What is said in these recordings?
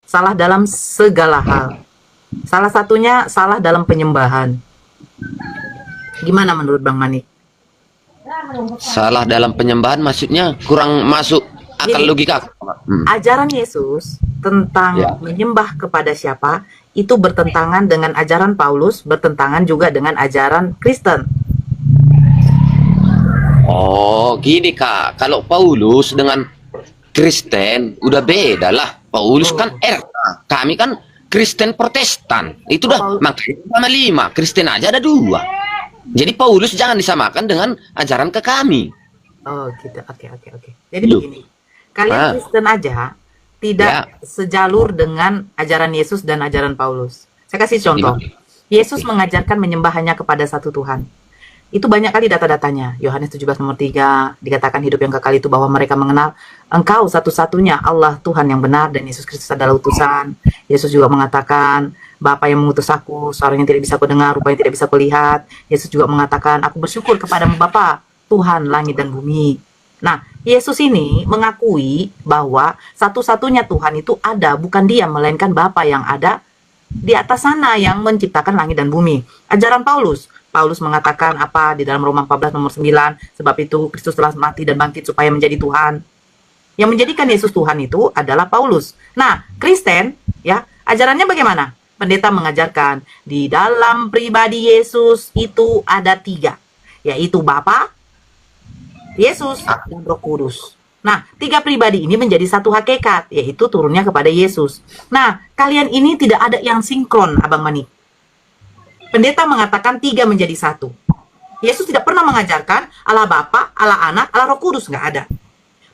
salah dalam segala hal. Salah satunya salah dalam penyembahan. Gimana menurut Bang Manik? Salah dalam penyembahan maksudnya kurang masuk akal Gini, logika. ajaran Yesus tentang Ya. menyembah kepada siapa itu bertentangan dengan ajaran Paulus, bertentangan juga dengan ajaran Kristen. Oh, gini Kak. Kalau Paulus dengan Kristen udah beda lah. Paulus kan kami kan Kristen Protestan. Itu dah makanya sama 5. Kristen aja ada 2. Jadi Paulus jangan disamakan dengan ajaran ke kami. Oh gitu, oke. Jadi Loh. begini, kalian Kristen aja tidak sejalur dengan ajaran Yesus dan ajaran Paulus. Saya kasih contoh. Yesus mengajarkan menyembah hanya kepada satu Tuhan. Itu banyak kali data-datanya. Yohanes 17 nomor 3 dikatakan hidup yang kekal itu bahwa mereka mengenal Engkau satu-satunya Allah Tuhan yang benar dan Yesus Kristus adalah utusan. Yesus juga mengatakan, Bapa yang mengutus aku, suara yang tidak bisa aku dengar, rupa yang tidak bisa aku lihat. Yesus juga mengatakan, aku bersyukur kepadamu Bapa, Tuhan langit dan bumi. Nah, Yesus ini mengakui bahwa satu-satunya Tuhan itu ada, bukan dia, melainkan Bapa yang ada di atas sana yang menciptakan langit dan bumi. Ajaran Paulus mengatakan apa di dalam Roma 14 nomor 9, sebab itu Kristus telah mati dan bangkit supaya menjadi Tuhan. Yang menjadikan Yesus Tuhan itu adalah Paulus. Nah, Kristen, ya, ajarannya bagaimana? Pendeta mengajarkan di dalam pribadi Yesus itu ada 3, yaitu Bapa, Yesus, dan Roh Kudus. Nah, 3 pribadi ini menjadi satu hakikat, yaitu turunnya kepada Yesus. Nah, kalian ini tidak ada yang sinkron, Abang Manik. Pendeta mengatakan 3 menjadi 1. Yesus tidak pernah mengajarkan Allah Bapa, Allah Anak, Allah Roh Kudus, nggak ada.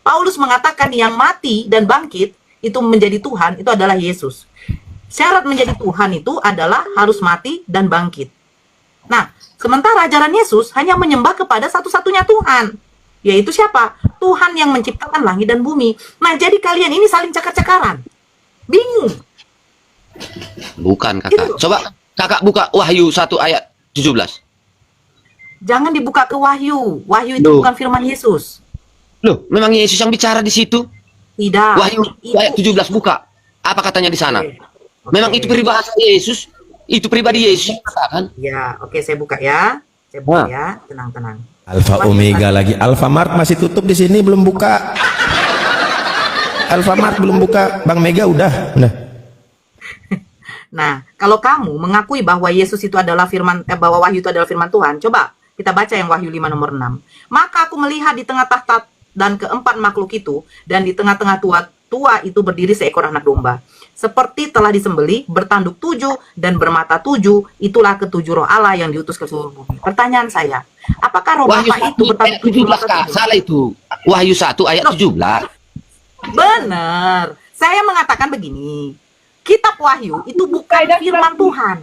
Paulus mengatakan yang mati dan bangkit itu menjadi Tuhan, itu adalah Yesus. Syarat menjadi Tuhan itu adalah harus mati dan bangkit. Nah, sementara ajaran Yesus hanya menyembah kepada satu-satunya Tuhan, yaitu siapa? Tuhan yang menciptakan langit dan bumi. Nah, jadi kalian ini saling cakar-cakaran. Bingung. Bukan Kakak. Gitu. Coba Kakak buka Wahyu 1 ayat 17. Jangan dibuka ke Wahyu. Wahyu itu Loh. bukan firman Yesus. Loh, memang Yesus yang bicara di situ? Tidak. Wahyu ayat 17 buka. Apa katanya di sana? Memang itu peribahasa Yesus, itu pribadi Yesus katakan. Ya, oke, saya buka ya. Saya buka ya, tenang-tenang. Alfa Omega lagi. Alfamart masih tutup di sini, belum buka. Alfamart belum buka. Bang Mega udah. Nah, kalau kamu mengakui bahwa Yesus itu adalah firman, bahwa Wahyu itu adalah firman Tuhan, coba kita baca yang Wahyu 5 nomor 6. Maka aku melihat di tengah tahta dan keempat makhluk itu, dan di tengah-tengah tua itu berdiri seekor anak domba. Seperti telah disembelih, bertanduk 7 dan bermata 7, itulah ketujuh roh Allah yang diutus ke seluruh bumi. Pertanyaan saya, apakah roh Wahyu Bapa 1 itu bertanduk ayat 7 17 Kak, salah itu. Wahyu 1 ayat 17. Benar. Saya mengatakan begini, kitab Wahyu itu bukan firman Tuhan.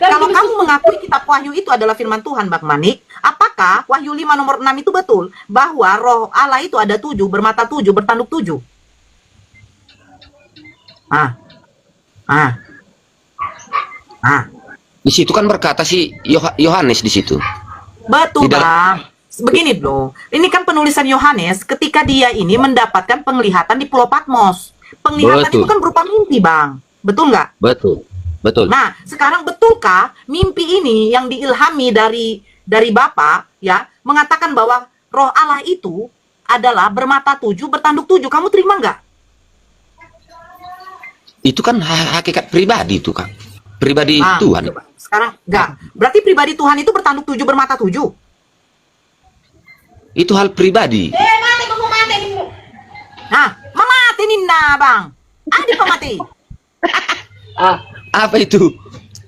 Kalau kamu mengakui kitab Wahyu itu adalah firman Tuhan, Bang Manik, apakah Wahyu 5 nomor 6 itu betul bahwa roh Allah itu ada 7, bermata 7, bertanduk 7? Di situ kan berkata si Yohanes di situ. Betul, Di dalam- Bang. Begini loh, ini kan penulisan Yohanes ketika dia ini mendapatkan penglihatan di Pulau Patmos. Penglihatan Betul. itu kan berupa mimpi, Bang. Betul nggak? Betul. Betul. Nah, sekarang betulkah mimpi ini yang diilhami dari Bapa, ya, mengatakan bahwa roh Allah itu adalah bermata 7, bertanduk 7. Kamu terima nggak? Itu kan hakikat pribadi itu, Kang. Pribadi Tuhan. Coba. Sekarang nggak. Berarti pribadi Tuhan itu bertanduk 7, bermata 7. Itu hal pribadi. Nah, mamati ninda, Bang. Adi pamati. Apa itu?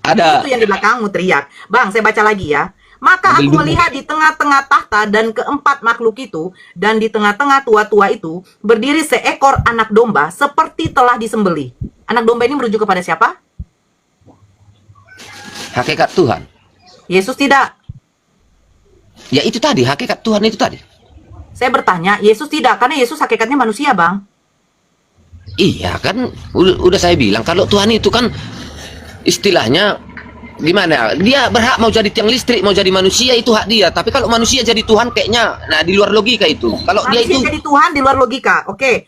Ada Itu yang di belakangmu teriak. Bang, saya baca lagi ya. Maka aku melihat di tengah-tengah tahta dan keempat makhluk itu, dan di tengah-tengah tua-tua itu, berdiri seekor anak domba seperti telah disembelih. Anak domba ini merujuk kepada siapa? hakikat Tuhan. Yesus tidak. Ya itu tadi, hakikat Tuhan itu tadi. Saya bertanya, Yesus tidak, karena Yesus hakikatnya manusia, Bang. Iya kan, udah saya bilang kalau Tuhan itu kan istilahnya gimana? Dia berhak mau jadi tiang listrik, mau jadi manusia itu hak dia. Tapi kalau manusia jadi Tuhan kayaknya, nah di luar logika itu. Kalau dia Manusia itu jadi Tuhan di luar logika. Oke,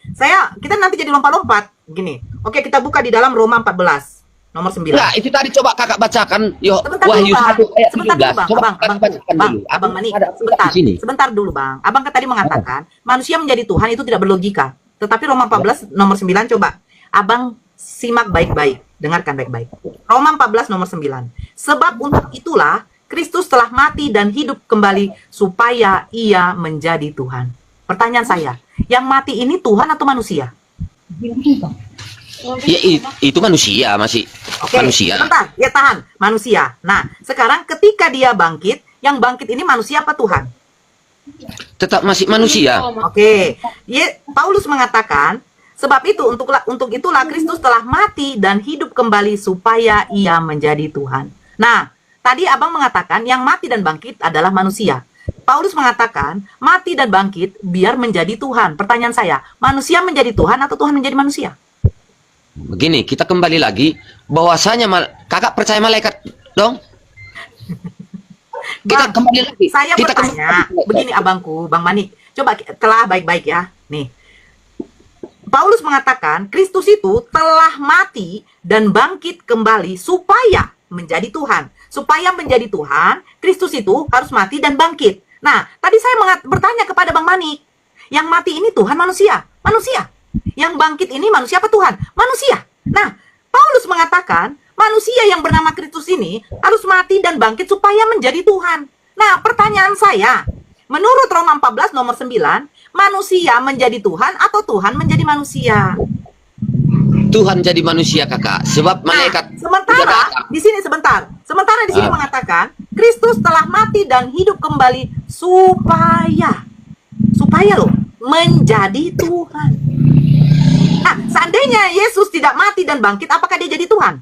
kita nanti jadi lompat-lompat. Gini, Oke, kita buka di dalam Roma 14 nomor 9. Nah, itu tadi coba kakak bacakan. Yo, Sebentar Wahyu dulu, Bang. 1 ayat Sebentar 17. dulu, Bang. Coba Abang, kakak bacakan Bang, dulu. Abang Mani, Ada sebentar. di sini. Sebentar dulu, Bang. Abang kan tadi mengatakan manusia menjadi Tuhan itu tidak berlogika. Tetapi Roma 14 nomor 9 coba. Abang simak baik-baik, dengarkan baik-baik. Roma 14 nomor 9. Sebab untuk itulah Kristus telah mati dan hidup kembali supaya ia menjadi Tuhan. Pertanyaan saya, yang mati ini Tuhan atau manusia? Ya, itu manusia masih. Oke, Manusia. sebentar, ya tahan, manusia. Nah, sekarang ketika dia bangkit, yang bangkit ini manusia apa Tuhan? Tetap masih manusia. Oke, Paulus mengatakan, sebab itu untuk itulah Kristus telah mati dan hidup kembali supaya ia menjadi Tuhan. Nah, tadi abang mengatakan yang mati dan bangkit adalah manusia. Paulus mengatakan mati dan bangkit biar menjadi Tuhan. Pertanyaan saya, manusia menjadi Tuhan atau Tuhan menjadi manusia? Begini, kita kembali lagi bahwasanya kakak percaya malaikat dong? Kita Bang, kembali lagi. saya Kita bertanya, begini abangku, Bang Mani, coba telah baik-baik ya. Nih, Paulus mengatakan Kristus itu telah mati dan bangkit kembali supaya menjadi Tuhan. Supaya menjadi Tuhan, Kristus itu harus mati dan bangkit. Nah, tadi saya bertanya kepada Bang Mani, yang mati ini Tuhan manusia? Manusia. Yang bangkit ini manusia apa Tuhan? Manusia. Nah, Paulus mengatakan manusia yang bernama Kristus ini harus mati dan bangkit supaya menjadi Tuhan. Nah, pertanyaan saya, menurut Roma 14 nomor 9, manusia menjadi Tuhan atau Tuhan menjadi manusia? Tuhan jadi manusia kakak, sebab malaikat. Sementara di sini mengatakan Kristus telah mati dan hidup kembali supaya loh menjadi Tuhan. Nah, seandainya Yesus tidak mati dan bangkit, apakah dia jadi Tuhan?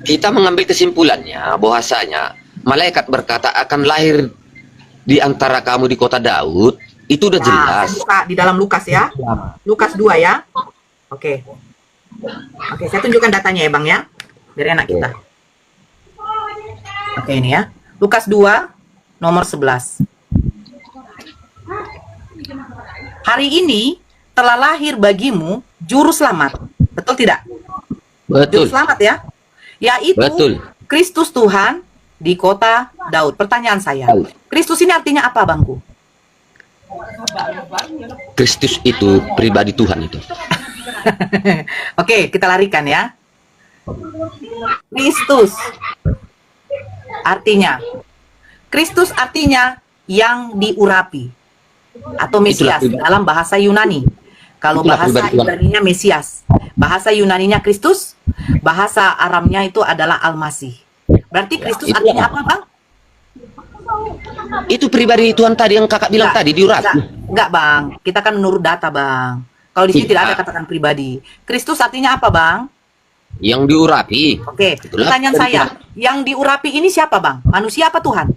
Kita mengambil kesimpulannya bahwasanya malaikat berkata akan lahir di antara kamu di kota Daud. Itu udah jelas. Saya buka di dalam Lukas ya. Lukas 2 ya. Oke, saya tunjukkan datanya ya Bang ya. Biar enak kita. Oke, ini ya. Lukas 2 nomor 11. Hari ini telah lahir bagimu juru selamat. Betul tidak? Juru Betul. selamat ya. Yaitu Betul. Kristus Tuhan di kota Daud. Pertanyaan saya, Kristus ini artinya apa Bangku? Kristus itu pribadi Tuhan itu. Oke, kita larikan ya. Kristus artinya yang diurapi atau Mesias dalam bahasa Yunani. Kalau bahasa Ibraninya Mesias, bahasa Yunaninya Kristus, bahasa Aramnya itu adalah Al-Masih. Berarti Kristus artinya apa, Bang? Itu pribadi Tuhan tadi yang kakak bilang tadi diurapi. Enggak, Bang. Kita kan menurut data, Bang. Kalau di sini tidak ada katakan pribadi. Kristus artinya apa, Bang? Yang diurapi. Oke, pertanyaan saya, yang diurapi ini siapa, Bang? Manusia apa Tuhan?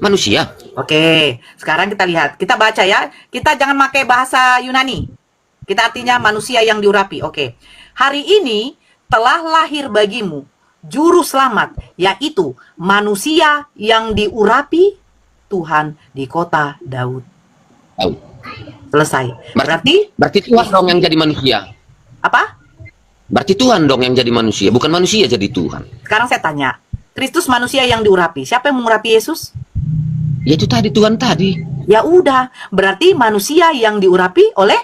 Manusia. Oke, sekarang kita lihat. Kita baca ya. Kita jangan pakai bahasa Yunani. Kita artinya manusia yang diurapi. Oke. Hari ini telah lahir bagimu juru selamat, yaitu manusia yang diurapi Tuhan di kota Daud. Selesai. Berarti Tuhan dong yang jadi manusia. Apa? Berarti Tuhan dong yang jadi manusia, bukan manusia jadi Tuhan. Sekarang saya tanya, Kristus manusia yang diurapi. Siapa yang mengurapi Yesus? Ya itu tadi Tuhan tadi. Ya udah, berarti manusia yang diurapi oleh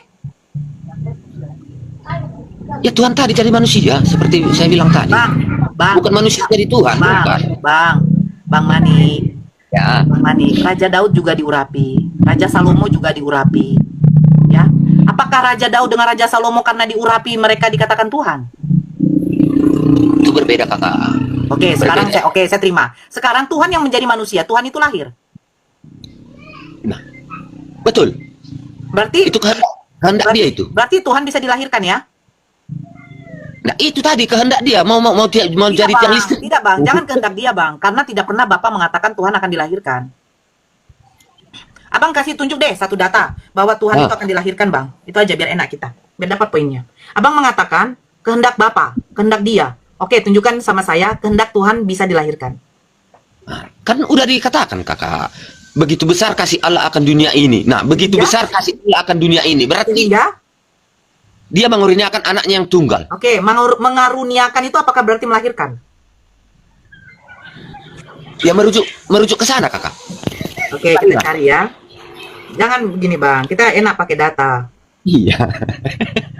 ya Tuhan tadi jadi manusia, seperti saya bilang tadi. Bang, bukan manusia jadi Tuhan, bukan. Bang Mani. Ya. Bang Mani, Raja Daud juga diurapi. Raja Salomo juga diurapi. Ya. Apakah Raja Daud dengan Raja Salomo karena diurapi mereka dikatakan Tuhan? Itu berbeda, Kakak. Oke, sekarang saya terima. Sekarang Tuhan yang menjadi manusia, Tuhan itu lahir. Nah, betul. Berarti itu kehendak dia itu. Berarti Tuhan bisa dilahirkan ya? Nah, itu tadi kehendak dia mau jadi tiang listrik. Tidak, Bang. Jangan kehendak dia, Bang. Karena tidak pernah Bapak mengatakan Tuhan akan dilahirkan. Abang kasih tunjuk deh satu data bahwa Tuhan itu akan dilahirkan, Bang. Itu aja biar enak kita. Biar dapat poinnya. Abang mengatakan kehendak Bapak, kehendak dia. Oke, tunjukkan sama saya kehendak Tuhan bisa dilahirkan. Nah, kan udah dikatakan, Kakak. begitu besar kasih Allah akan dunia ini. Nah, begitu Sehingga? besar kasih Allah akan dunia ini. Berarti Sehingga, dia mengurniakan anaknya yang tunggal. oke, mengaruniakan itu apakah berarti melahirkan? Ya merujuk ke sana, Kakak. Oke, kita cari ya. Jangan begini Bang, kita enak pakai data. Iya.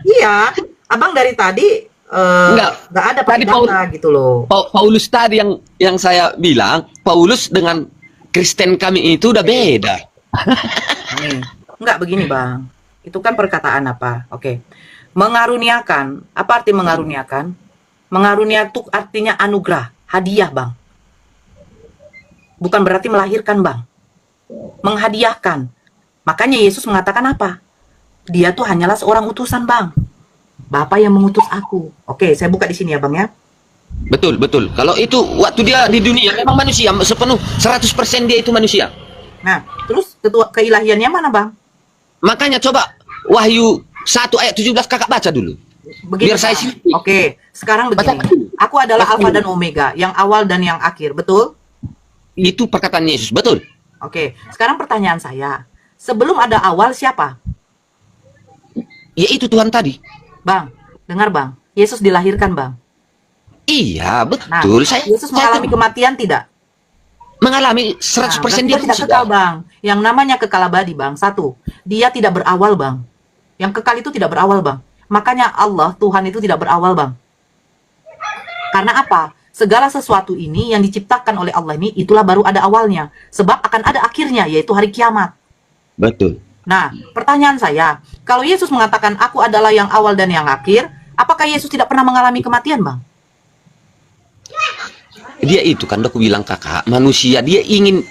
Iya, Abang dari tadi Enggak. nggak ada pakai Tadi data gitu loh. Paulus tadi yang saya bilang, Paulus dengan Kristen kami itu udah beda. Nih, nggak begini Bang. Itu kan perkataan apa? Oke. Mengaruniakan, apa arti mengaruniakan? Mengarunia itu artinya anugerah, hadiah Bang. Bukan berarti melahirkan Bang. Menghadiahkan. Makanya Yesus mengatakan apa? Dia tuh hanyalah seorang utusan Bang. Bapa yang mengutus aku. Oke, saya buka di sini ya Bang ya. Betul. Kalau itu waktu dia di dunia memang manusia sepenuh 100% dia itu manusia. Nah, terus keilahiannya mana Bang? Makanya coba Wahyu 1 ayat 17 Kakak baca dulu. Begini, Biar saya Bang. sih. Oke, sekarang begini. Aku adalah Alfa dan Omega, yang awal dan yang akhir, betul? Itu perkataan Yesus, betul. Oke, sekarang pertanyaan saya. Sebelum ada awal siapa? Yaitu Tuhan tadi. Bang, dengar Bang. Yesus dilahirkan Bang. Iya, Nah, betul. Yesus mengalami kematian tidak? mengalami Nah, 100% berarti dia dia tidak sudah. kekal Bang. Yang namanya kekal abadi Bang. Satu, dia tidak berawal Bang. Yang kekal itu tidak berawal Bang. Makanya Allah, Tuhan itu tidak berawal Bang. Karena apa? Segala sesuatu ini yang diciptakan oleh Allah ini, itulah baru ada awalnya. Sebab akan ada akhirnya, yaitu hari kiamat. Betul. Nah, pertanyaan saya, kalau Yesus mengatakan aku adalah yang awal dan yang akhir, apakah Yesus tidak pernah mengalami kematian, Bang? Dia itu kan aku bilang Kakak, manusia dia ingin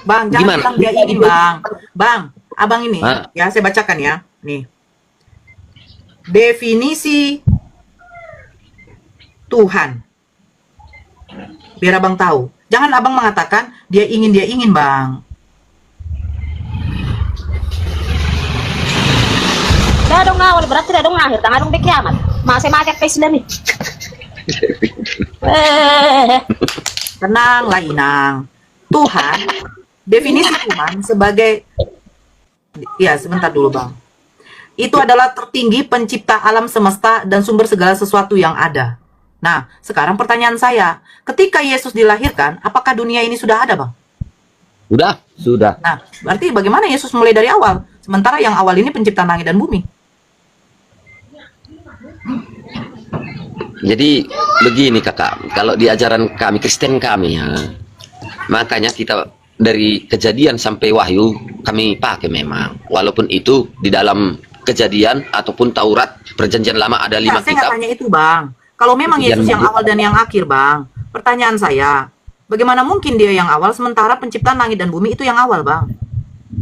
Bang, jangan Gimana? bilang dia ingin, Bang. Bang, Abang ini, Hah? ya saya bacakan ya. Nih. Definisi Tuhan. Biar Abang tahu. Jangan Abang mengatakan dia ingin, Bang. Dah dong awal berarti dah dong akhir tanggal dong kiamat. Masih masak ke Islam nih. Tenanglah Inang. Tuhan, definisi Tuhan sebagai, ya sebentar dulu Bang. Itu adalah tertinggi pencipta alam semesta dan sumber segala sesuatu yang ada. Nah, sekarang pertanyaan saya, ketika Yesus dilahirkan, apakah dunia ini sudah ada Bang? sudah. Nah, berarti bagaimana Yesus mulai dari awal? Sementara yang awal ini penciptaan langit dan bumi. Jadi begini Kakak, kalau di ajaran kami Kristen kami ya, makanya kita dari Kejadian sampai Wahyu kami pakai memang, walaupun itu di dalam Kejadian ataupun Taurat Perjanjian Lama ada 5 Nah, saya nggak kitab. tanya itu Bang. Kalau memang Yesus yang awal dan yang akhir Bang, pertanyaan saya, bagaimana mungkin dia yang awal sementara penciptaan langit dan bumi itu yang awal Bang?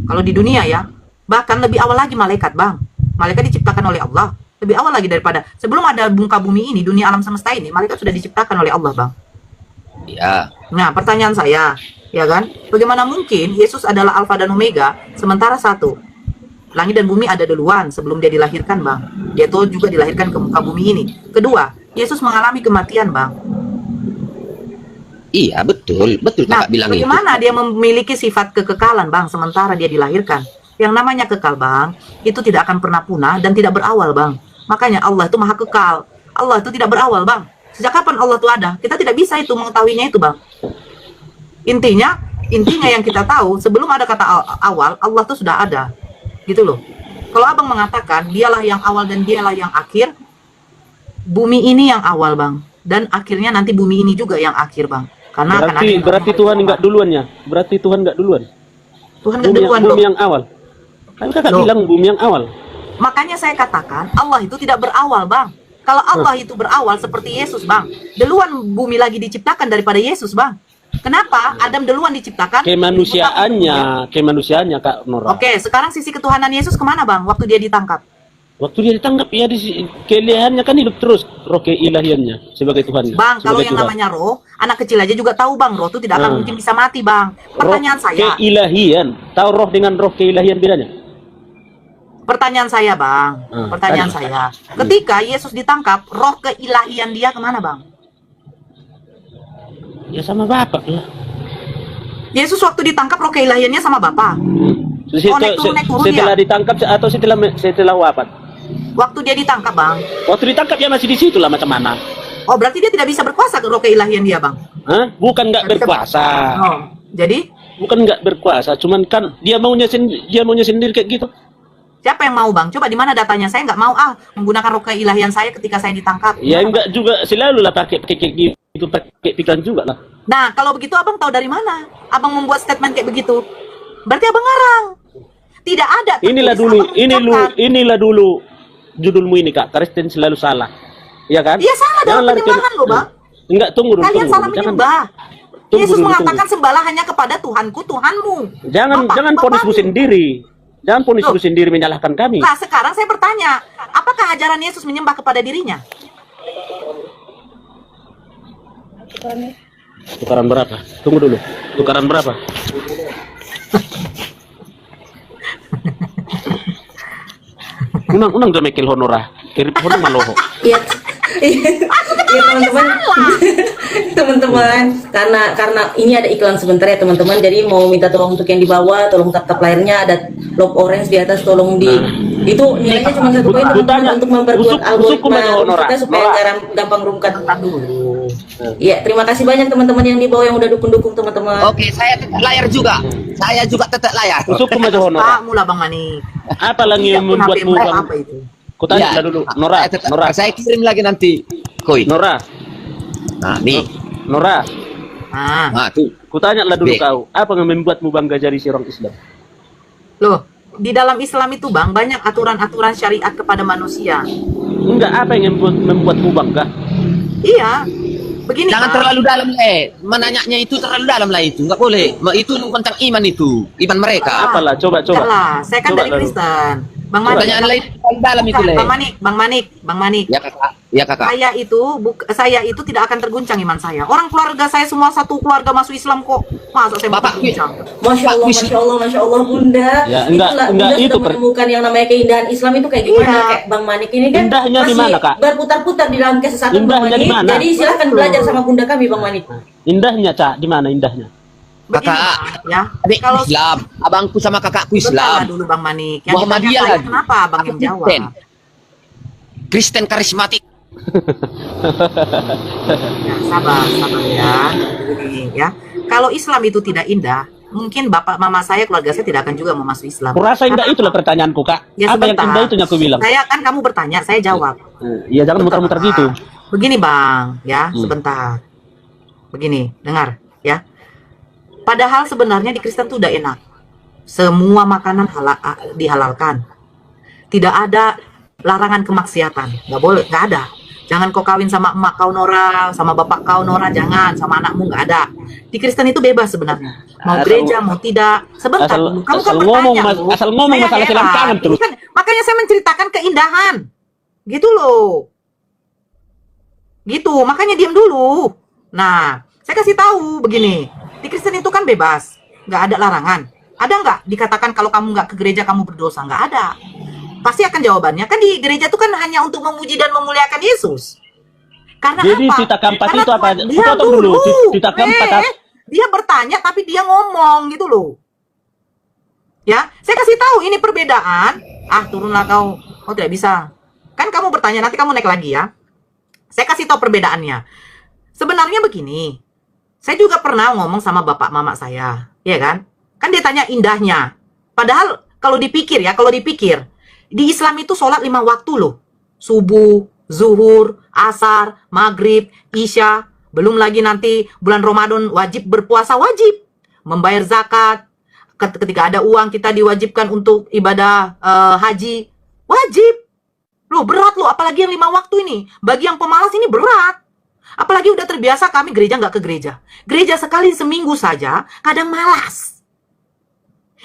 Kalau di dunia ya, bahkan lebih awal lagi malaikat Bang. Malaikat diciptakan oleh Allah. Lebih awal lagi daripada sebelum ada muka bumi ini, dunia alam semesta ini, malaikat sudah diciptakan oleh Allah Bang. Ya, Nah, pertanyaan saya, ya kan? Bagaimana mungkin Yesus adalah Alfa dan Omega, sementara satu, langit dan bumi ada duluan sebelum dia dilahirkan, Bang. Dia tuh juga dilahirkan ke muka bumi ini. Kedua, Yesus mengalami kematian, Bang. iya betul Nah, Kakak bilang itu. bagaimana dia memiliki sifat kekekalan, Bang, sementara dia dilahirkan? Yang namanya kekal, Bang, itu tidak akan pernah punah dan tidak berawal, Bang. Makanya Allah itu maha kekal. Allah itu tidak berawal, Bang. Sejak kapan Allah itu ada? Kita tidak bisa itu mengetahuinya itu, Bang. Intinya yang kita tahu, sebelum ada kata awal, Allah itu sudah ada. Gitu loh. Kalau Abang mengatakan, dialah yang awal dan dialah yang akhir, bumi ini yang awal, Bang. Dan akhirnya nanti bumi ini juga yang akhir, Bang. Karena akan ada yang Berarti Tuhan enggak duluan ya? Berarti Tuhan enggak duluan? Tuhan nggak Bumi, duluan, bumi loh. yang awal. Kan kakak Loh. bilang bumi yang awal. Makanya saya katakan Allah itu tidak berawal, Bang. Kalau Allah itu berawal seperti Yesus, Bang, duluan bumi lagi diciptakan daripada Yesus, Bang. Kenapa Adam duluan diciptakan? Kemanusiaannya Kak Nora. Oke, sekarang sisi ketuhanan Yesus kemana, Bang, waktu dia ditangkap? Waktu dia ditangkap ya keilahiannya kan hidup terus, roh keilahiannya sebagai Tuhan. Bang, kalau sebagai yang Tuhan. namanya roh, anak kecil aja juga tahu, Bang, roh itu tidak akan mungkin bisa mati, Bang. Pertanyaan roh saya, keilahian, tahu roh dengan roh keilahian bedanya? Bang. Pertanyaan tadi. saya. Ketika Yesus ditangkap, roh keilahian dia kemana, Bang? Ya sama Bapak lah. Yesus waktu ditangkap roh keilahiannya sama Bapa. naik turun Setelah dia. ditangkap atau setelah wafat? Waktu dia ditangkap, Bang. Waktu ditangkap ya masih di situ lah, macam mana? Oh, berarti dia tidak bisa berkuasa ke roh keilahian dia, Bang. Hah? Bukan nggak berkuasa. Oh, jadi Bukan nggak berkuasa, cuman kan dia maunya sendiri kayak gitu. siapa yang mau, Bang? Coba di mana datanya? Saya nggak mau menggunakan roh keilahian saya ketika saya ditangkap. Ya enggak juga, selalu lah pakai kayak gitu, pakai pikiran juga lah. Nah, kalau begitu Abang tahu dari mana? Abang membuat statement kayak begitu. Berarti Abang ngarang. Tidak ada. Inilah tertulis dulu, Abang mengucapkan. inilah dulu judulmu ini, Kak. Kristen selalu salah. Iya kan? Iya, salah dalam lari ke- penyembahan loh, Bang. Enggak, tunggu dulu. Kalian salah Jangan- menyembah. tunggu Yesus dulu, mengatakan sembahlah hanya kepada Tuhanku, Tuhanmu. Jangan Bapakmu. ponismu sendiri. Jangan ponismu Loh. sendiri menyalahkan kami. Nah, sekarang saya bertanya, apakah ajaran Yesus menyembah kepada dirinya? Tukaran berapa? Tunggu dulu. Tukaran berapa? Unang jamekil honora. Kirip honor maloho. Iya, iya teman-teman, teman-teman, karena ini ada iklan sebentar ya teman-teman, jadi mau minta tolong untuk yang di bawah, tolong tap layarnya, ada love orange di atas, tolong di itu nilainya cuma 1 poin teman-teman untuk memperkuat algoritma kita supaya gampang rungkat. Iya, terima kasih banyak teman-teman yang di bawah yang udah dukung-dukung teman-teman. Oke, saya tetap layar juga. Saya juga tetap layar. Usuk aja honora. Pak, mula Bang Mani. Apa lagi yang Tidak pun membuatmu HP bang? apa itu? Kutanya Iya. dulu. Nora, Saya tetap- Nora, Saya kirim lagi nanti. Koi. Nora, Nah, nih. Nora. Ah, Nah, tuh. Kutanya lah dulu Be. kau. Apa yang membuatmu bangga jadi seorang Islam? loh, di dalam Islam itu Bang banyak aturan-aturan syariat kepada manusia. Enggak, apa yang membuatmu bangga? Iya. Begini, Jangan Bang. terlalu dalam, menanyanya itu terlalu dalam lah itu. Nggak boleh. Itu tentang iman itu. Iman mereka. Apalah, coba. Enggak lah, saya kan Coba dari lalu. Kristen. Bang Manik, Pertanyaan lain terlalu dalam itu, Le. Bang Manik. Ya, Kakak. Ya, Kakak. Saya itu tidak akan terguncang iman saya. Orang keluarga saya semua satu keluarga masuk Islam kok. Masa saya mau Bapak, terguncang? Masya Allah, Bunda. Ya, Itulah, enggak, Bunda itu sudah menemukan yang namanya keindahan Islam itu kayak gimana. Iya. Kayak Bang Manik ini kan Indahnya di masih mana, Kak? berputar-putar di dalam kesesatan Bang Indahnya di Manik. mana? Jadi silahkan belajar sama Bunda kami Bang Manik. Indahnya, Cak, di mana indahnya? Begini, Kakak. Bang, ya. Adik Kalau Islam. Abangku sama kakakku bentar Islam. dulu Bang Manik. Yang Muhammadiyah ditanya saya, lagi. kenapa Abang yang Aku jawab? Kristen. Kristen karismatik. Ya, sabar ya. Begini ya. Kalau Islam itu tidak indah, mungkin bapak mama saya, keluarga saya tidak akan juga mau masuk Islam. Kurasa indah Karena itulah pertanyaanku, Kak. Ya, Apa yang sebentar. indah itu yang aku bilang? Saya kan kamu bertanya, saya jawab. Iya, jangan muter-muter gitu. Begini Bang, ya, Hmm. sebentar. Begini, dengar ya. Padahal sebenarnya di Kristen itu udah enak. Semua makanan dihalalkan. Tidak ada larangan kemaksiatan. Nggak boleh, nggak ada. Jangan kau kawin sama emak kau Nora, sama bapak kau Nora, jangan. Sama anakmu nggak ada. Di Kristen itu bebas sebenarnya. Mau Asal- gereja, mau tidak. Sebentar asal- dulu. Kamu asal kan ngomong, bertanya, Mas. loh. Asal ngomong Saya masalah silang heran. tangan terus. Ini kan, makanya saya menceritakan keindahan. Gitu loh. Gitu, makanya diam dulu. Nah, saya kasih tahu begini. Di Kristen itu kan bebas. Nggak ada larangan. Ada nggak dikatakan kalau kamu nggak ke gereja kamu berdosa? Nggak ada. Pasti akan jawabannya. Kan di gereja itu kan hanya untuk memuji dan memuliakan Yesus. Karena Jadi apa? Cita Keempat Karena itu apa? Tuhan- diam Potong dulu. Cita Keempat apa? Dia bertanya tapi dia ngomong gitu loh. Ya, saya kasih tahu ini perbedaan. Turunlah kau. Oh, tidak bisa. Kan kamu bertanya, nanti kamu naik lagi ya. Saya kasih tahu perbedaannya. Sebenarnya begini. Saya juga pernah ngomong sama bapak mama saya, ya kan? Kan dia tanya indahnya. Padahal kalau dipikir, di Islam itu sholat 5 waktu loh. Subuh, zuhur, asar, maghrib, isya. Belum lagi nanti bulan Ramadan wajib berpuasa, wajib. Membayar zakat. Ketika ada uang kita diwajibkan untuk ibadah haji. Wajib. Loh berat loh, apalagi yang 5 waktu ini. Bagi yang pemalas ini berat. Apalagi udah terbiasa kami gereja nggak ke gereja. Gereja sekali seminggu saja, kadang malas.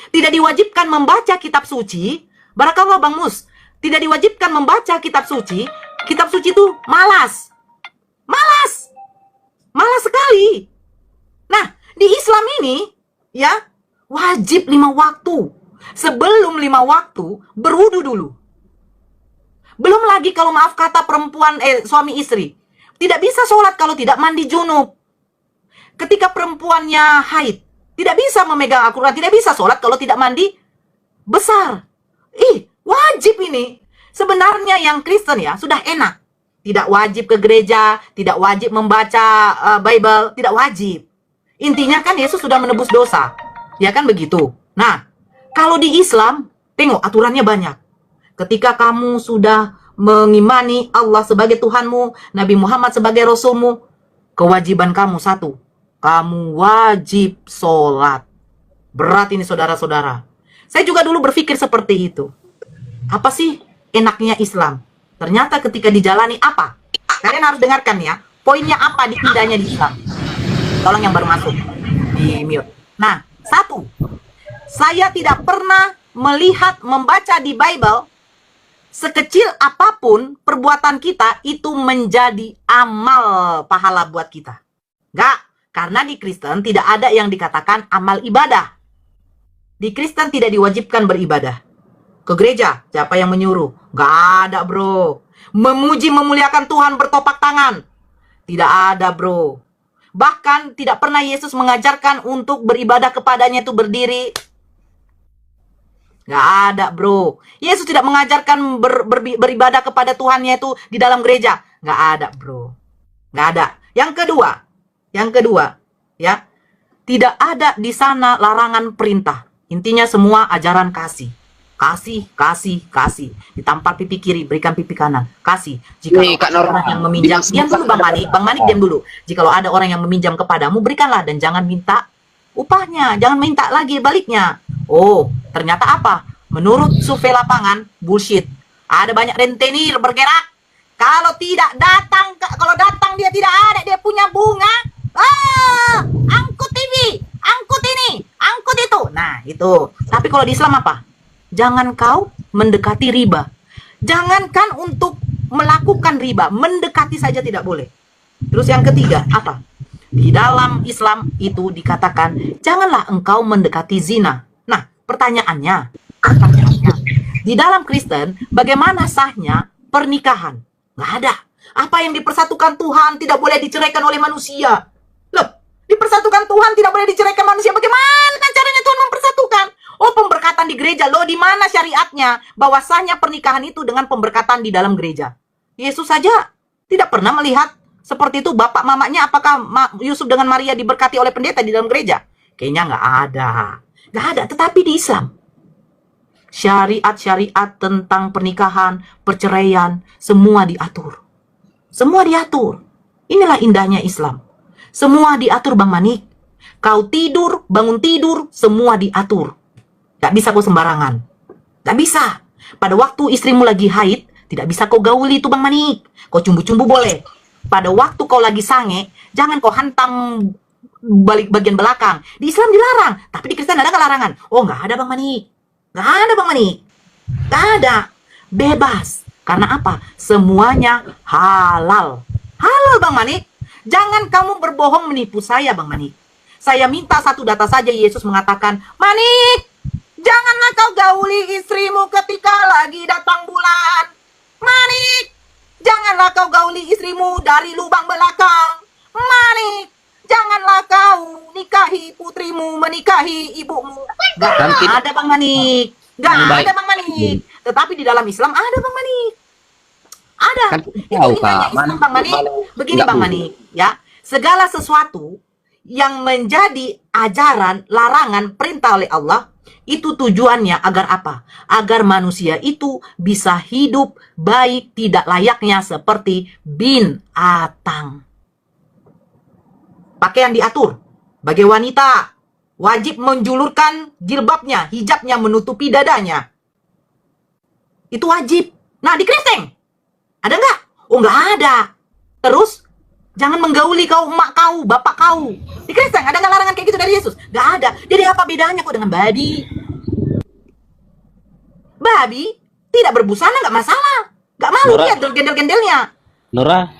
Tidak diwajibkan membaca kitab suci. Barakallah Bang Mus. Tidak diwajibkan membaca kitab suci. Kitab suci itu malas. Malas. Malas sekali. Nah, di Islam ini, ya, wajib 5 waktu. Sebelum 5 waktu, berwudu dulu. Belum lagi kalau maaf kata perempuan, suami istri. Tidak bisa sholat kalau tidak mandi junub. Ketika perempuannya haid, Tidak bisa memegang Al-Quran, tidak bisa sholat kalau tidak mandi besar. Wajib ini. Sebenarnya yang Kristen ya sudah enak. Tidak wajib ke gereja, tidak wajib membaca Bible, tidak wajib. Intinya kan Yesus sudah menebus dosa. Ya kan begitu. Nah, kalau di Islam, tengok aturannya banyak. Ketika kamu sudah mengimani Allah sebagai Tuhanmu, Nabi Muhammad sebagai Rasulmu, kewajiban kamu satu, kamu wajib sholat. Berat ini saudara-saudara. Saya juga dulu berpikir seperti itu. Apa sih enaknya Islam? Ternyata ketika dijalani apa? Kalian harus dengarkan ya, poinnya apa di indahnya di Islam. Tolong yang baru masuk, di mute. Nah, satu, saya tidak pernah melihat, membaca di Bible, sekecil apapun perbuatan kita itu menjadi amal pahala buat kita. Enggak, karena di Kristen tidak ada yang dikatakan amal ibadah. Di Kristen tidak diwajibkan beribadah. Ke gereja, siapa yang menyuruh? Enggak ada, bro. Memuji, memuliakan Tuhan bertopak tangan. Tidak ada, bro. Bahkan tidak pernah Yesus mengajarkan untuk beribadah kepadanya itu berdiri. Nggak ada, bro. Yesus tidak mengajarkan beribadah kepada Tuhannya itu di dalam gereja. Nggak ada, bro. Nggak ada. Yang kedua, ya, tidak ada di sana larangan perintah. Intinya semua ajaran kasih. Kasih. Ditampar pipi kiri, berikan pipi kanan. Kasih. Jika ada orang yang meminjam, diam dulu Bang Manik, diam dulu. Jikalau ada orang yang meminjam kepadamu, berikanlah dan jangan minta upahnya, jangan minta lagi baliknya. Oh, ternyata apa? Menurut survei lapangan, bullshit. Ada banyak rentenir bergerak. Kalau datang dia tidak ada, dia punya bunga. Angkut TV, angkut ini, angkut itu. Nah, itu. Tapi kalau di Islam apa? Jangan kau mendekati riba. Jangankan untuk melakukan riba, mendekati saja tidak boleh. Terus yang ketiga, apa? Di dalam Islam itu dikatakan, janganlah engkau mendekati zina. Nah, pertanyaannya, di dalam Kristen, bagaimana sahnya pernikahan? Nggak ada. Apa yang dipersatukan Tuhan tidak boleh diceraikan oleh manusia. Loh, dipersatukan Tuhan tidak boleh diceraikan manusia. Bagaimana caranya Tuhan mempersatukan? Oh, pemberkatan di gereja. Loh, di mana syariatnya? Bahwasanya pernikahan itu dengan pemberkatan di dalam gereja. Yesus saja tidak pernah melihat seperti itu. Bapak mamanya, apakah Yusuf dengan Maria diberkati oleh pendeta di dalam gereja? Kayaknya nggak ada. Nggak ada. Tetapi di Islam, syariat-syariat tentang pernikahan, perceraian, semua diatur. Semua diatur. Inilah indahnya Islam. Semua diatur, Bang Manik. Kau tidur, bangun tidur, semua diatur. Gak bisa kau sembarangan. Gak bisa. Pada waktu istrimu lagi haid, tidak bisa kau gauli itu, Bang Manik. Kau cumbu-cumbu boleh. Pada waktu kau lagi sange, jangan kau hantam balik bagian belakang. Di Islam dilarang. Tapi di Kristen ada nggak larangan? Oh, nggak ada, Bang Manik. Nggak ada, Bang Manik. Nggak ada. Bebas. Karena apa? Semuanya halal. Halal, Bang Manik. Jangan kamu berbohong menipu saya, Bang Manik. Saya minta satu data saja. Yesus mengatakan, Manik, janganlah kau gauli istrimu ketika lagi datang bulan. Manik, janganlah kau gauli istrimu dari lubang belakang. Manik, janganlah kau nikahi putrimu menikahi ibumu. Gak ada, Bang Manik. Gak ada, Bang Manik. Tetapi di dalam Islam ada, Bang Manik. Ada. Itu indahnya Islam, Bang Manik. Begini, Bang Manik, ya. Segala sesuatu yang menjadi ajaran, larangan, perintah oleh Allah, itu tujuannya agar apa? Agar manusia itu bisa hidup baik, tidak layaknya seperti binatang. Pakaian diatur. Bagi wanita, wajib menjulurkan jilbabnya, hijabnya menutupi dadanya. Itu wajib. Nah, di Kristen, ada nggak? Oh, nggak ada. Terus, jangan menggauli kau, emak kau, bapak kau. Di Kristen, ada nggak larangan kayak gitu dari Yesus? Nggak ada. Jadi apa bedanya kok dengan babi? Babi tidak berbusana, nggak masalah. Nggak malu dia gendel-gendelnya. Nora,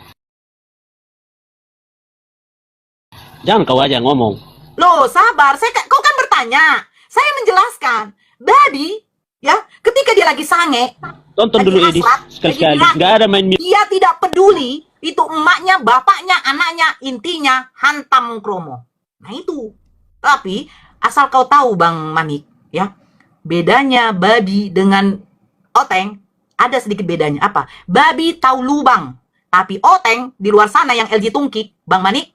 jangan kau aja ngomong. Loh, sabar. Kau kan bertanya. Saya menjelaskan. Babi, ya, ketika dia lagi sange, Tonton dulu ini sekali-sekali. Nggak ada main dia tidak peduli itu emaknya, bapaknya, anaknya, intinya hantam kromo. Nah itu. Tapi asal kau tahu Bang Manik, ya, bedanya babi dengan oteng ada sedikit bedanya. Apa? Babi tahu lubang, tapi oteng di luar sana yang LG tungkik, Bang Manik,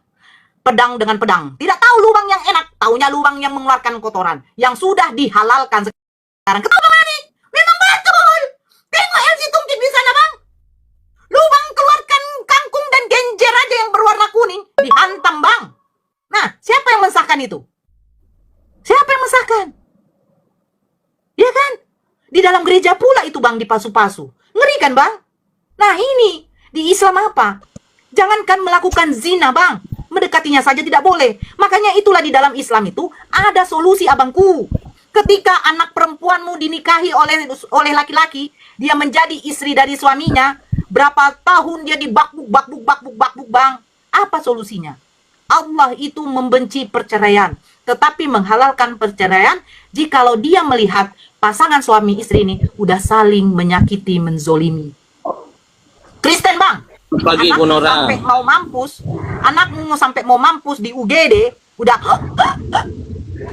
pedang dengan pedang. Tidak tahu lubang yang enak, taunya lubang yang mengeluarkan kotoran, yang sudah dihalalkan sekarang. Ketawa Bang Manik? Memang betul. Tengok LG tungkik di sana Bang. Lubang keluarkan kangkung dan genjer aja yang berwarna kuning, dihantam Bang. Nah, siapa yang mensahkan itu? Siapa yang mensahkan? Ya kan? Di dalam gereja pula itu Bang dipasu-pasu. Ngeri kan Bang? Nah ini, di Islam apa? Jangankan melakukan zina Bang, mendekatinya saja tidak boleh. Makanya itulah di dalam Islam itu ada solusi abangku. Ketika anak perempuanmu dinikahi oleh laki-laki, dia menjadi istri dari suaminya, berapa tahun dia dibakbuk Bang? Apa solusinya? Allah itu membenci perceraian, tetapi menghalalkan perceraian jikalau dia melihat pasangan suami istri ini udah saling menyakiti, menzolimi. Kristen Bang, Pagi anakmu Kunora. sampai mau mampus, anakmu sampai mau mampus di UGD, udah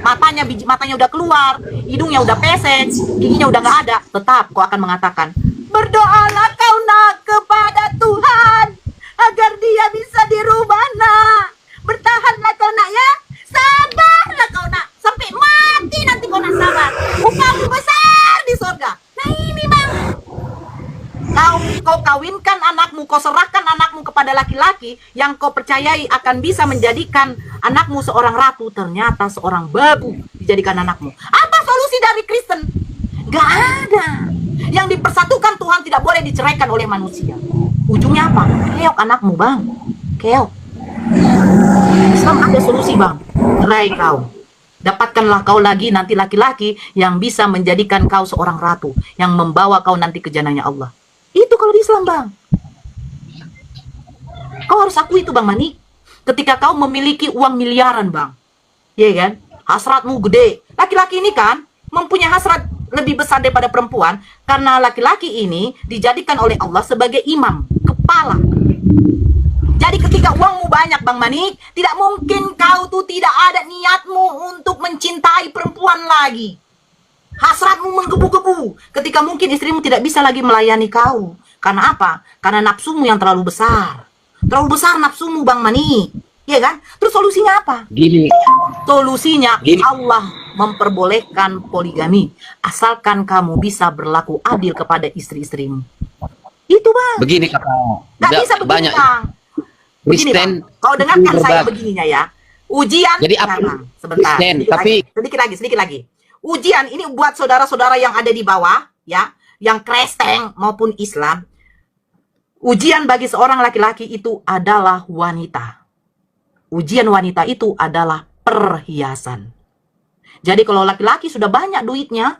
matanya udah keluar, hidungnya udah pesek, giginya udah nggak ada, tetap kau akan mengatakan, berdoalah kau nak kepada Tuhan agar dia bisa dirubah nak. Bertahanlah kau nak ya, sabarlah kau nak, sampai mati nanti kau nak sabar. Upahmu besar di surga. Nah ini Bang, kau kawinkan anakmu, kau serahkan anakmu kepada laki-laki yang kau percayai akan bisa menjadikan anakmu seorang ratu, ternyata seorang babu dijadikan anakmu. Apa solusi dari Kristen? Gak ada. Yang dipersatukan Tuhan tidak boleh diceraikan oleh manusia. Ujungnya apa? Keok anakmu Bang, keok. Islam ada solusi Bang, cerai kau. Dapatkanlah kau lagi nanti laki-laki yang bisa menjadikan kau seorang ratu, yang membawa kau nanti ke jannahnya Allah. Itu kalau di Islam Bang. Kau harus akui itu Bang Mani. Ketika kau memiliki uang miliaran Bang, iya kan, hasratmu gede. Laki-laki ini kan mempunyai hasrat lebih besar daripada perempuan, karena laki-laki ini dijadikan oleh Allah sebagai imam, kepala. Jadi ketika uangmu banyak Bang Manik, tidak mungkin kau tuh tidak ada niatmu untuk mencintai perempuan lagi. Hasratmu menggebu-gebu ketika mungkin istrimu tidak bisa lagi melayani kau. Karena apa? Karena nafsumu yang terlalu besar. Terlalu besar nafsumu Bang Manik. Iya kan? Terus solusinya apa? Gini, Solusinya Gini. Allah memperbolehkan poligami. Asalkan kamu bisa berlaku adil kepada istri-istrimu. Itu Bang. begini kakak. Gak bisa begini banyak Bang. Begini Kristen. Bang, kau dengarkan itu saya berbagi. begininya ya. Ujian Jadi apa? sekarang. Sebentar. Kristen, tapi Sedikit lagi. Ujian ini buat saudara-saudara yang ada di bawah, ya, yang Kristen maupun Islam. Ujian bagi seorang laki-laki itu adalah wanita. Ujian wanita itu adalah perhiasan. Jadi kalau laki-laki sudah banyak duitnya,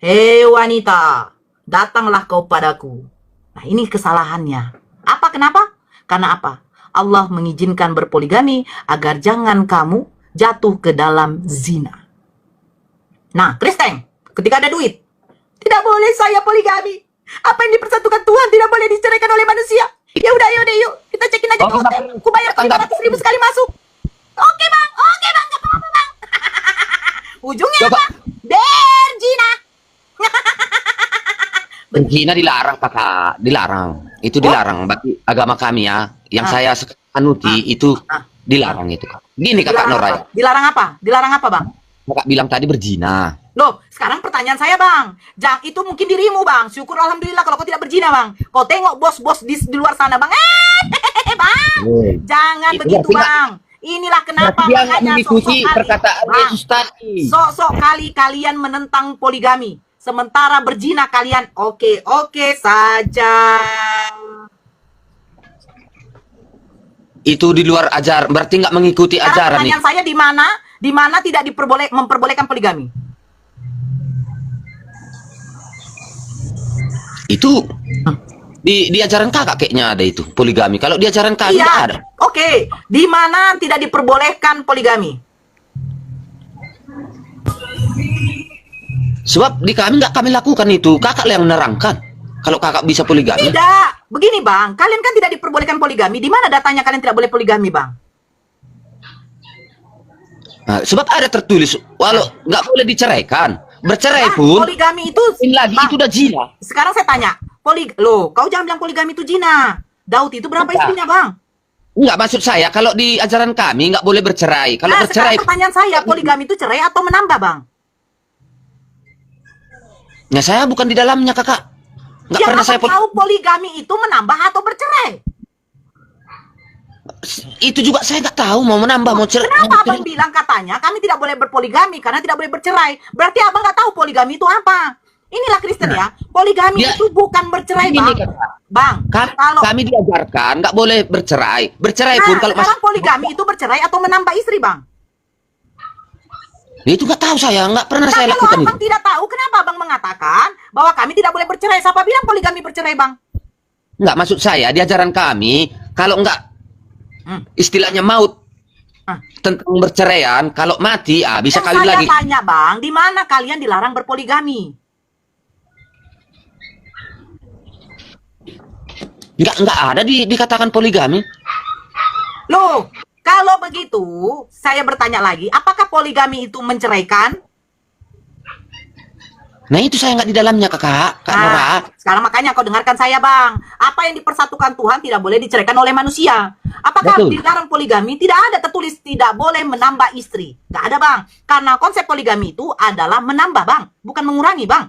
hei wanita, datanglah kau padaku. Nah ini kesalahannya. Kenapa? Karena apa? Allah mengizinkan berpoligami agar jangan kamu jatuh ke dalam zina. Nah, Kristen, ketika ada duit, tidak boleh saya poligami. Apa yang dipersatukan Tuhan tidak boleh diceraikan oleh manusia. Ya udah, yuk, kita cekin aja ke hotel. Aku bayar 500.000 sekali masuk. Oke bang, gak apa-apa bang. Ujungnya Coba. apa? Berzina. Berzina dilarang kakak, dilarang. Itu dilarang bagi agama kami ya. Yang saya anuti itu dilarang itu kak. Gini kakak Noraya. Dilarang apa? Dilarang apa bang? Kakak bilang tadi berzina. Loh, sekarang pertanyaan saya bang, itu mungkin dirimu bang. Syukur alhamdulillah kalau kau tidak berzina bang. Kau tengok bos-bos di luar sana bang. Bang, jangan Itu begitu berarti bang. Inilah kenapa Dia nggak makanya mengikuti sok-sok perkataan Bang, Yesus tadi. sok-sok kali kalian menentang poligami, sementara berzina kalian oke saja. Itu di luar ajar, berarti nggak mengikuti Sekarang ajaran nih. pertanyaan saya di mana tidak memperbolehkan poligami? Itu di ajaran kakak kayaknya ada itu poligami. Kalau di ajaran kami nggak ada. Oke. Di mana tidak diperbolehkan poligami? Sebab di kami nggak kami lakukan itu. Kakak yang menerangkan. Kalau kakak bisa poligami. Tidak. Begini bang, kalian kan tidak diperbolehkan poligami. Di mana datanya kalian tidak boleh poligami bang? Nah, sebab ada tertulis walau nggak boleh diceraikan, bercerai Bang, pun poligami itu lagi Bang, itu udah zina. sekarang saya tanya, loh, kau jangan bilang poligami itu zina. Daud itu berapa Enggak. istrinya, Bang? Enggak, maksud saya kalau di ajaran kami nggak boleh bercerai. Kalau Nah, bercerai, sekarang pertanyaan saya, poligami itu cerai atau menambah, Bang? nah saya bukan di dalamnya kakak. Nggak Ya, pernah Abang saya tahu poligami itu menambah atau bercerai? itu juga saya nggak tahu mau menambah mau cerai. Kenapa Abang bilang katanya kami tidak boleh berpoligami karena tidak boleh bercerai? Berarti Abang nggak tahu poligami itu apa? Inilah Kristen ya. Poligami Ya, itu bukan bercerai, ini, Bang. Kakak. Bang, kalau Kami diajarkan nggak boleh bercerai. Bercerai pun kalau sekarang poligami itu bercerai atau menambah istri, Bang? Ya, itu nggak tahu saya, nggak pernah Nah, saya kalau lakukan Abang itu. tidak tahu, kenapa Abang mengatakan bahwa kami tidak boleh bercerai? Siapa bilang poligami bercerai, Bang? Nggak, maksud saya di ajaran kami kalau nggak istilahnya maut Ah. tentang berceraian, kalau mati bisa Yang kawin saya lagi. tanya, Bang, di mana kalian dilarang berpoligami? Nggak ada dikatakan poligami. Loh, kalau begitu, saya bertanya lagi, apakah poligami itu menceraikan? Nah itu saya nggak di dalamnya Kak Nora. Sekarang makanya kau dengarkan saya, Bang. Apa yang dipersatukan Tuhan tidak boleh diceraikan oleh manusia. Apakah Betul. dilarang poligami? Tidak ada tertulis tidak boleh menambah istri. Nggak ada, Bang. Karena konsep poligami itu adalah menambah, Bang. Bukan mengurangi, Bang.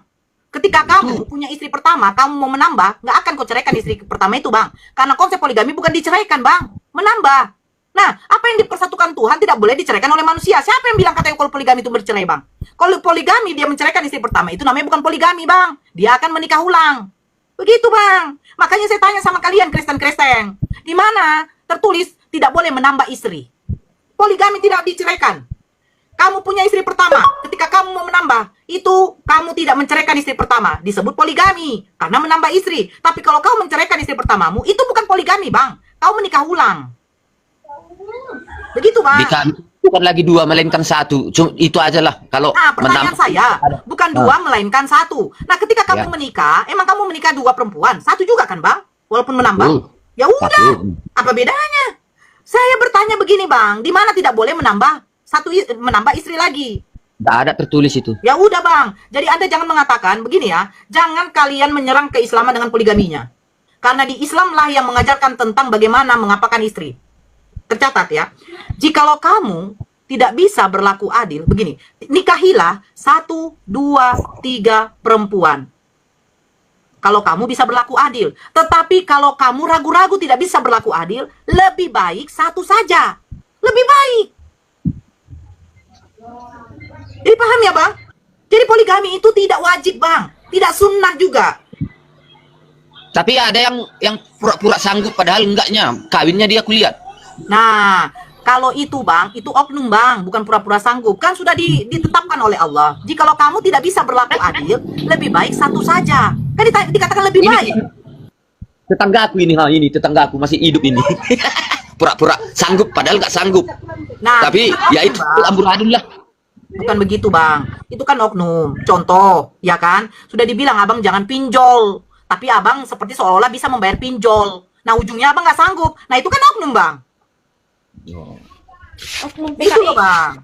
Ketika kamu punya istri pertama, kamu mau menambah, nggak akan kau ceraikan istri pertama itu, Bang. Karena konsep poligami bukan diceraikan, Bang. Menambah. Nah, apa yang dipersatukan Tuhan tidak boleh diceraikan oleh manusia. Siapa yang bilang katanya kalau poligami itu bercerai, Bang? Kalau poligami dia menceraikan istri pertama, itu namanya bukan poligami, Bang. Dia akan menikah ulang. Begitu, Bang. Makanya saya tanya sama kalian, Kristen-Kristen. Di mana tertulis tidak boleh menambah istri? Poligami tidak diceraikan. Kamu punya istri pertama, ketika kamu mau menambah, itu kamu tidak menceraikan istri pertama. Disebut poligami, karena menambah istri. Tapi kalau kau menceraikan istri pertamamu, itu bukan poligami, Bang. Kau menikah ulang. Begitu, Bang. Bukan lagi dua melainkan satu. Itu aja lah kalau Nah, pertanyaan menambah. saya, bukan dua melainkan satu. Nah, ketika kamu menikah, emang kamu menikah dua perempuan, satu juga kan, Bang? Walaupun menambah. Ya udah, Satu. apa bedanya? Saya bertanya begini, Bang, di mana tidak boleh menambah menambah istri lagi? Nggak ada tertulis itu. Ya udah, Bang. Jadi Anda jangan mengatakan begini ya, jangan kalian menyerang keislaman dengan poligaminya. Karena di Islam lah yang mengajarkan tentang bagaimana mengapakan istri. Tercatat ya, jikalau kamu tidak bisa berlaku adil, begini, nikahilah 1, 2, 3 perempuan. Kalau kamu bisa berlaku adil. Tetapi kalau kamu ragu-ragu tidak bisa berlaku adil, lebih baik satu saja. Lebih baik. Jadi paham ya, Bang? Jadi poligami itu tidak wajib, Bang. Tidak sunnah juga. Tapi ada yang pura-pura sanggup padahal enggaknya. Kawinnya dia kuliah. Nah, kalau itu, Bang, itu oknum, Bang, bukan pura-pura sanggup. Kan sudah ditetapkan oleh Allah. Jikalau kamu tidak bisa berlaku adil, lebih baik satu saja. Kan dikatakan lebih baik. Tetanggaku ini tetanggaku masih hidup ini. Pura-pura sanggup padahal nggak sanggup. Nah, Tapi ya itu Bang, amburadul lah. bukan begitu, Bang. Itu kan oknum. Contoh, ya kan? Sudah dibilang Abang jangan pinjol. Tapi Abang seperti seolah-olah bisa membayar pinjol. Nah, ujungnya Abang nggak sanggup. Nah, itu kan oknum, Bang. Itu loh, Bang.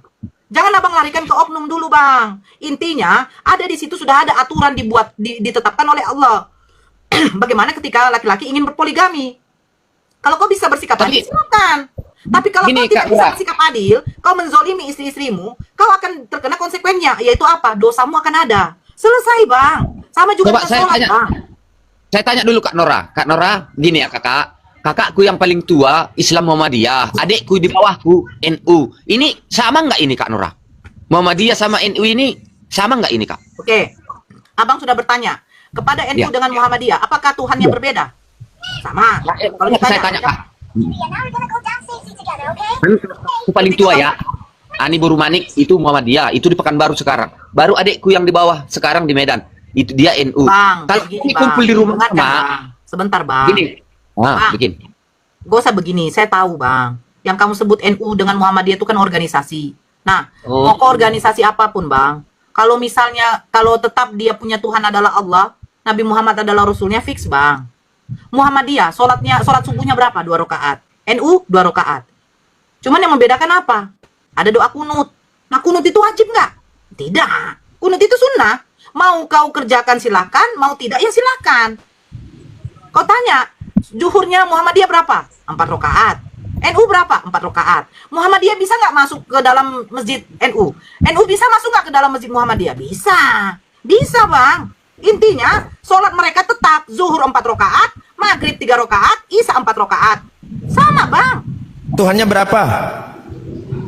Jangan Abang larikan ke oknum dulu, Bang. Intinya, ada di situ sudah ada aturan ditetapkan oleh Allah. Bagaimana ketika laki-laki ingin berpoligami? Kalau kau bisa bersikap adil, silakan. Tapi kalau Gini, kau tidak Kak bisa Bra. bersikap adil, kau menzolimi istri-istrimu, kau akan terkena konsekuensinya, yaitu apa? Dosamu akan ada. Selesai, Bang. Sama juga Coba dengan saya sholat, tanya. Bang. Saya tanya dulu Kak Nora. Kak Nora, gini ya kakak. Kakakku yang paling tua Islam Muhammadiyah, adikku di bawahku NU. Ini sama nggak ini Kak Nora? Muhammadiyah sama NU ini sama nggak ini Kak? Oke. Abang sudah bertanya kepada NU Ya. dengan Muhammadiyah, apakah Tuhan yang berbeda? Sama. Kalau Saya tanya Kak. Aku paling tua ya. Ani Burumanik itu Muhammadiyah, itu di Pekanbaru sekarang. Baru adikku yang di bawah sekarang di Medan. Itu dia NU. Bang, Kalau begini, ini kumpul di rumah Dengarkan, sama, Bang. Sebentar, Bang. gini. Nah, Bang. begini. Gak usah begini, saya tahu, Bang. Yang kamu sebut NU dengan Muhammadiyah itu kan organisasi. Nah, mau ke organisasi apapun, Bang. Kalau misalnya, kalau tetap dia punya Tuhan adalah Allah, Nabi Muhammad adalah Rasulnya, fix, Bang. Muhammadiyah, sholat subuhnya berapa? 2 rakaat. NU, 2 rakaat. Cuman yang membedakan apa? ada doa kunut. Nah, kunut itu wajib nggak? Tidak. Kunut itu sunnah. Mau kau kerjakan silakan, mau tidak ya silakan. Kau tanya, zuhurnya Muhammadiyah berapa? 4 rakaat. NU berapa? 4 rakaat. Muhammadiyah bisa nggak masuk ke dalam masjid NU? NU bisa masuk nggak ke dalam masjid Muhammadiyah? Bisa. Bisa, Bang. Intinya, sholat mereka tetap zuhur 4 rakaat, maghrib 3 rakaat, isya 4 rakaat. Sama, Bang. Tuhannya berapa?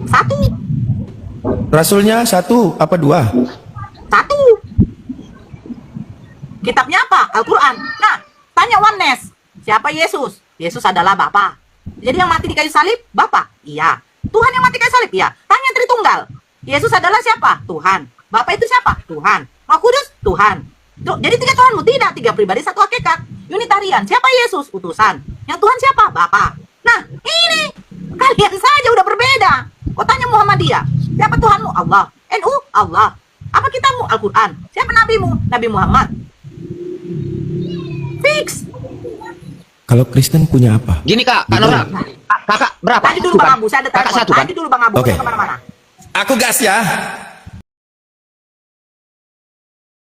1. Rasulnya 1 apa 2? 1. Kitabnya apa? Al-Quran. Nah, tanya Oneness, siapa Yesus? Yesus adalah Bapa. Jadi yang mati di kayu salib, Bapa? Iya. Tuhan yang mati kayu salib? Iya. Tanya Tritunggal, Yesus adalah siapa? Tuhan. Bapa itu siapa? Tuhan. Roh Kudus? Tuhan. Jadi 3 Tuhanmu? Tidak, 3 pribadi, 1 hakikat. Unitarian, siapa Yesus? Utusan. Yang Tuhan siapa? Bapa. Nah, ini kalian saja udah berbeda. Kau tanya Muhammadiyah, siapa Tuhanmu? Allah. NU? Allah. Apa kitabmu? Al-Quran. Siapa nabimu? Nabi Muhammad. Fix. Kalau Kristen punya apa? Gini Kak Nora, kakak berapa? Tadi dulu Bang Abu, saya ada Kakak telepon. 1 kan? Tadi dulu Bang Abu, Oke. saya kemana-mana. Aku gas ya.